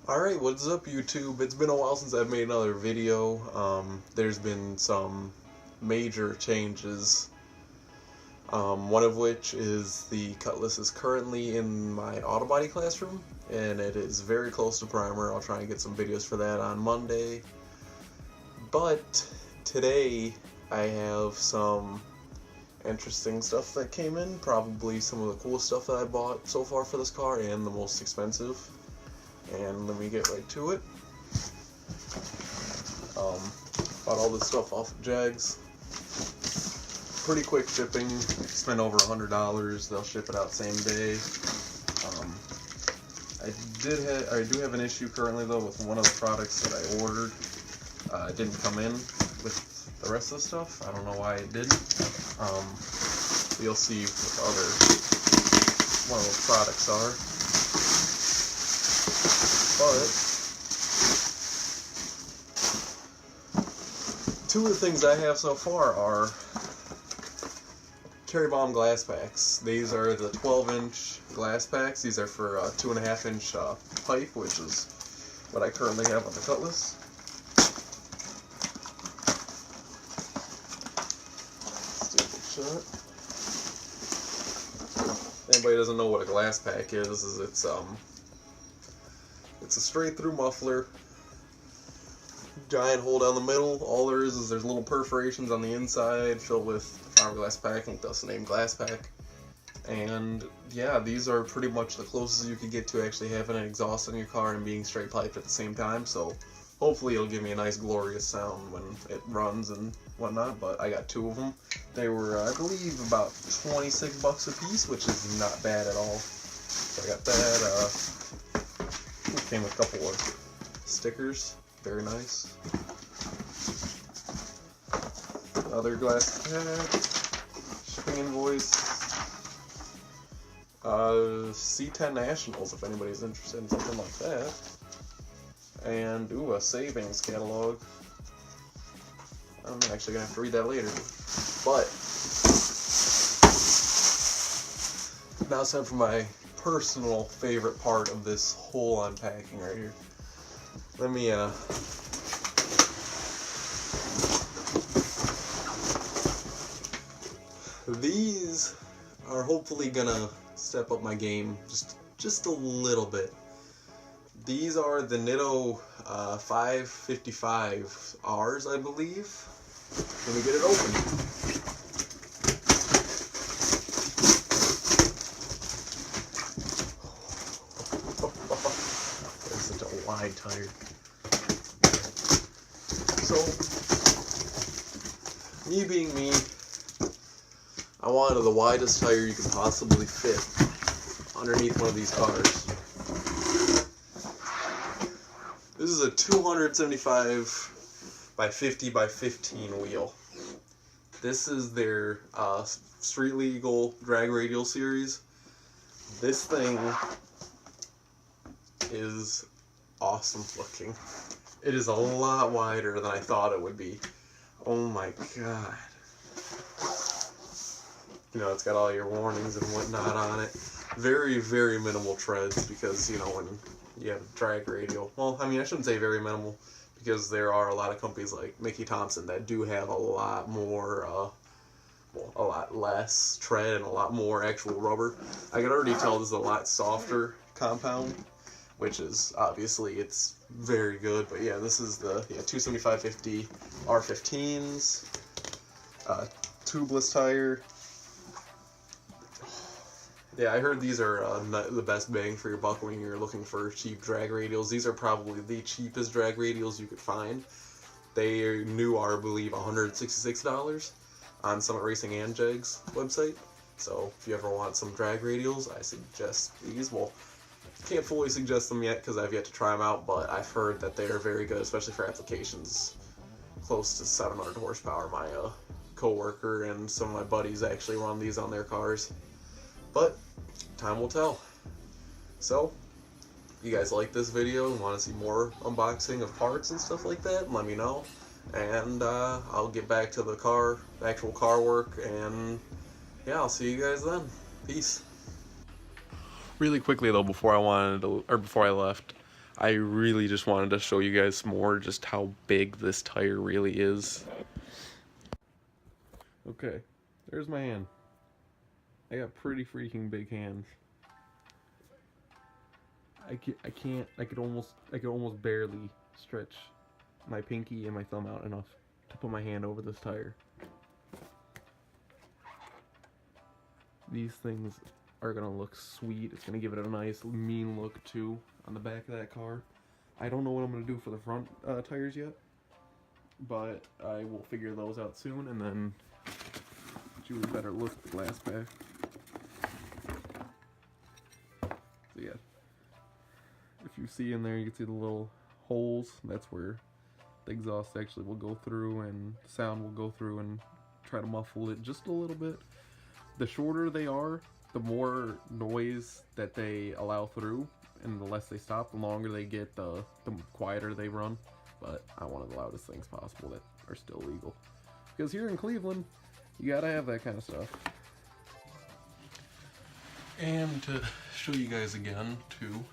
Alright, what's up YouTube? It's been a while since I've made another video. There's been some major changes. One of which is the cutlass is currently in my auto body classroom, and it is very close to primer. I'll try and get some videos for that on Monday. But today I have some interesting stuff that came in, probably some of the coolest stuff that I bought so far for this car, and the most expensive. And let me get right to it. Bought all this stuff off of Jags. Pretty quick shipping. Spent over $100. They'll ship it out same day. I do have an issue currently though with one of the products that I ordered. It didn't come in with the rest of the stuff. I don't know why it didn't. You'll see what one of those products are. But two of the things I have so far are cherry bomb glass packs. These are the 12-inch glass packs. These are for 2.5-inch pipe, which is what I currently have on the cutlass. Stupid shit. Anybody doesn't know what a glass pack is it's a straight through muffler, giant hole down the middle. All there is there's little perforations on the inside filled with fiberglass packing, thus the name glass pack. And yeah, these are pretty much the closest you could get to actually having an exhaust in your car and being straight piped at the same time. So hopefully it'll give me a nice glorious sound when it runs and whatnot. But I got two of them. They were I believe about $26 a piece, which is not bad at all. So I got that. Came with a couple of stickers, very nice. Another glass pack, shipping invoice, C10 Nationals if anybody's interested in something like that, and a savings catalog. I'm actually gonna have to read that later. But now it's time for my personal favorite part of this whole unpacking right here. Let me these are hopefully gonna step up my game just a little bit. These are the Nitto 555Rs, I believe. Let me get it open. Wide tire. So, me being me, I wanted the widest tire you could possibly fit underneath one of these cars. This is a 275 by 50 by 15 wheel. This is their street legal drag radial series. This thing is awesome looking. It is a lot wider than I thought it would be. Oh my god. You know, it's got all your warnings and whatnot on it. Very, very minimal treads because, you know, when you have drag radial. Well, I mean, I shouldn't say very minimal because there are a lot of companies like Mickey Thompson that do have a lot more, a lot less tread and a lot more actual rubber. I can already tell this is a lot softer compound, which is obviously it's very good. But yeah, this is the 275/50 R15s, tubeless tire. Yeah, I heard these are the best bang for your buck when you're looking for cheap drag radials. These are probably the cheapest drag radials you could find. They new are, I believe, $166 on Summit Racing and Jags website. So if you ever want some drag radials, I suggest these. Well, can't fully suggest them yet because I've yet to try them out, but I've heard that they are very good, especially for applications close to 700 horsepower. My co-worker and some of my buddies actually run these on their cars. But time will tell. So, if you guys like this video and want to see more unboxing of parts and stuff like that, let me know. And I'll get back to the actual car work, and yeah, I'll see you guys then. Peace. Really quickly though, before I left, I really just wanted to show you guys more just how big this tire really is. Okay, there's my hand. I got pretty freaking big hands. I could almost barely stretch my pinky and my thumb out enough to put my hand over this tire. These things are gonna look sweet. It's gonna give it a nice mean look too on the back of that car. I don't know what I'm gonna do for the front tires yet, but I will figure those out soon, and then do a better look at the glass back. So yeah, if you see in there, you can see the little holes. That's where the exhaust actually will go through, and the sound will go through and try to muffle it just a little bit. The shorter they are, the more noise that they allow through, and the less they stop. The longer they get, the quieter they run. But I want the loudest things possible that are still legal, because here in Cleveland, you gotta have that kind of stuff. And to show you guys again too,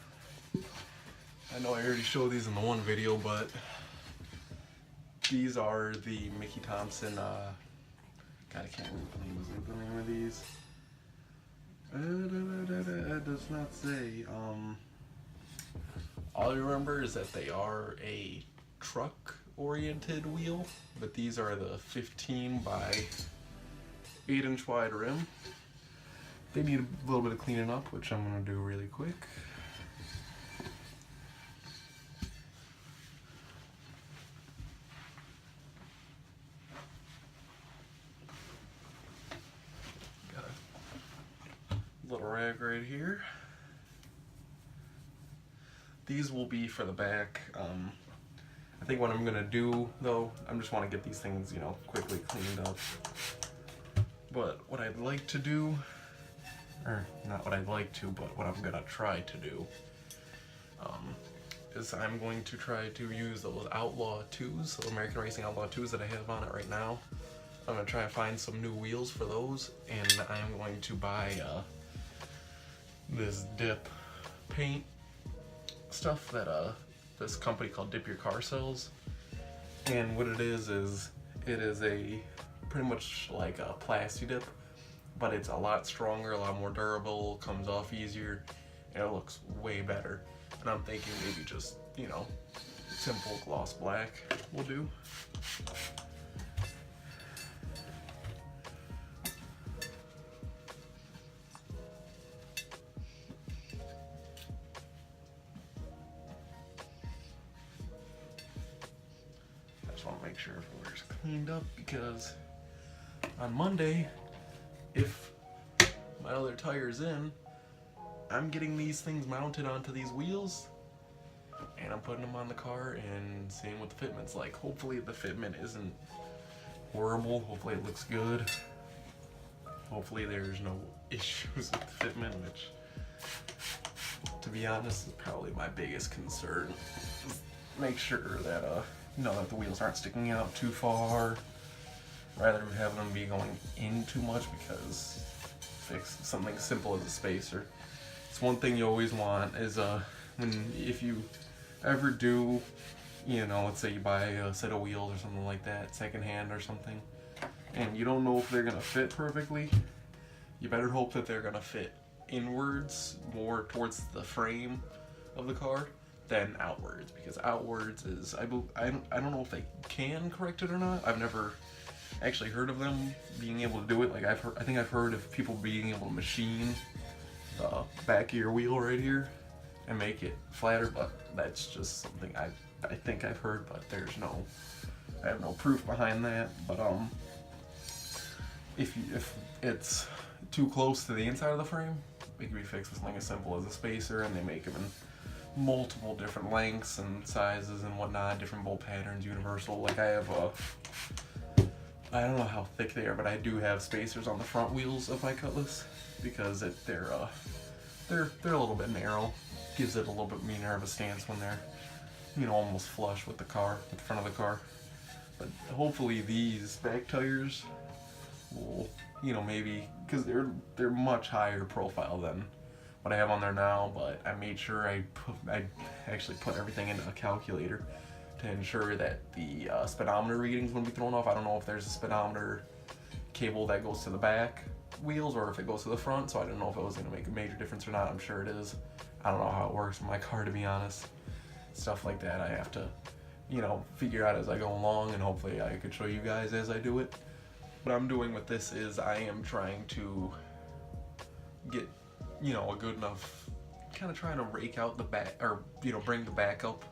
I know I already showed these in the one video, but these are the Mickey Thompson, God, I can't remember the name of these. It does not say. All I remember is that they are a truck-oriented wheel, but these are the 15 by 8-inch wide rim. They need a little bit of cleaning up, which I'm going to do really quick. Got a little rag right here. These will be for the back. I think what I'm going to do, though, I just want to get these things, you know, quickly cleaned up. But what I'd like to do, or not what I'd like to, but what I'm going to try to do, is I'm going to try to use those Outlaw 2s, those American Racing Outlaw 2s that I have on it right now. I'm going to try to find some new wheels for those, and I'm going to buy this dip paint stuff that this company called Dip Your Car sells. And what it is it is a pretty much like a plasti dip, but it's a lot stronger, a lot more durable, comes off easier, and it looks way better. And I'm thinking maybe just, you know, simple gloss black will do. I just want to make sure everywhere's cleaned up, because on Monday, if my other tire's in, I'm getting these things mounted onto these wheels, and I'm putting them on the car, and seeing what the fitment's like. Hopefully the fitment isn't horrible. Hopefully it looks good. Hopefully there's no issues with the fitment, which, to be honest, is probably my biggest concern. Make sure that you know, that the wheels aren't sticking out too far, rather than having them be going in too much, because fix something simple as a spacer. It's one thing you always want is if you ever do, you know, let's say you buy a set of wheels or something like that, secondhand or something, and you don't know if they're gonna fit perfectly, you better hope that they're gonna fit inwards, more towards the frame of the car, than outwards, because outwards is, I don't know if they can correct it or not. I've never actually heard of them being able to do it. Like I think I've heard of people being able to machine the back of your wheel right here and make it flatter, but that's just something I think I've heard, but I have no proof behind that. But if it's too close to the inside of the frame, it can be fixed with something as simple as a spacer, and they make them in multiple different lengths and sizes and whatnot, different bolt patterns, universal. Like I have I don't know how thick they are, but I do have spacers on the front wheels of my Cutlass, because they're a little bit narrow. Gives it a little bit meaner of a stance when they're, you know, almost flush with the front of the car. But hopefully these back tires will, you know, maybe, because they're much higher profile than what I have on there now, but I made sure I actually put everything into a calculator to ensure that the speedometer readings wouldn't be thrown off. I don't know if there's a speedometer cable that goes to the back wheels or if it goes to the front, so I didn't know if it was going to make a major difference or not. I'm sure it is. I don't know how it works with my car, to be honest. Stuff like that I have to, figure out as I go along, and hopefully I could show you guys as I do it. What I'm doing with this is I am trying to get, a good enough, kind of trying to rake out the back, or, bring the back up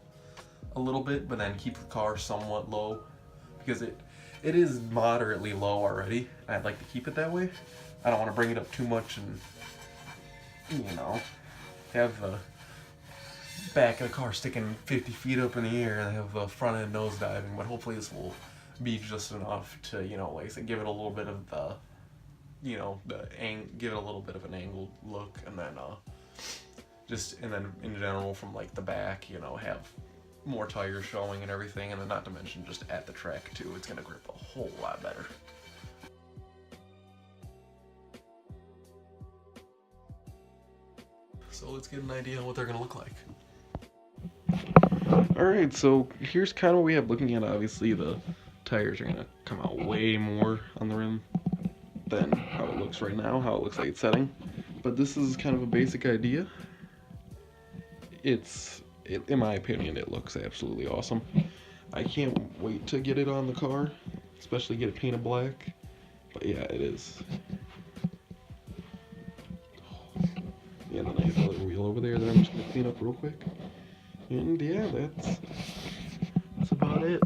a little bit, but then keep the car somewhat low, because it is moderately low already. I'd like to keep it that way. I don't want to bring it up too much and, have the back of the car sticking 50 feet up in the air and have the front end nose diving, but hopefully this will be just enough to, like I said, give it a little bit of the, give it a little bit of an angled look, and then, and then in general from like the back, have more tires showing and everything, and then not to mention just at the track too, it's gonna grip a whole lot better. So let's get an idea of what they're gonna look like. Alright, so here's kind of what we have looking at. Obviously the tires are gonna come out way more on the rim than how it looks right now, how it looks like it's setting. But this is kind of a basic idea. In my opinion, it looks absolutely awesome. I can't wait to get it on the car, especially get it painted black. But yeah, it is. Yeah, then I have another wheel over there that I'm just gonna clean up real quick. And yeah, that's about it.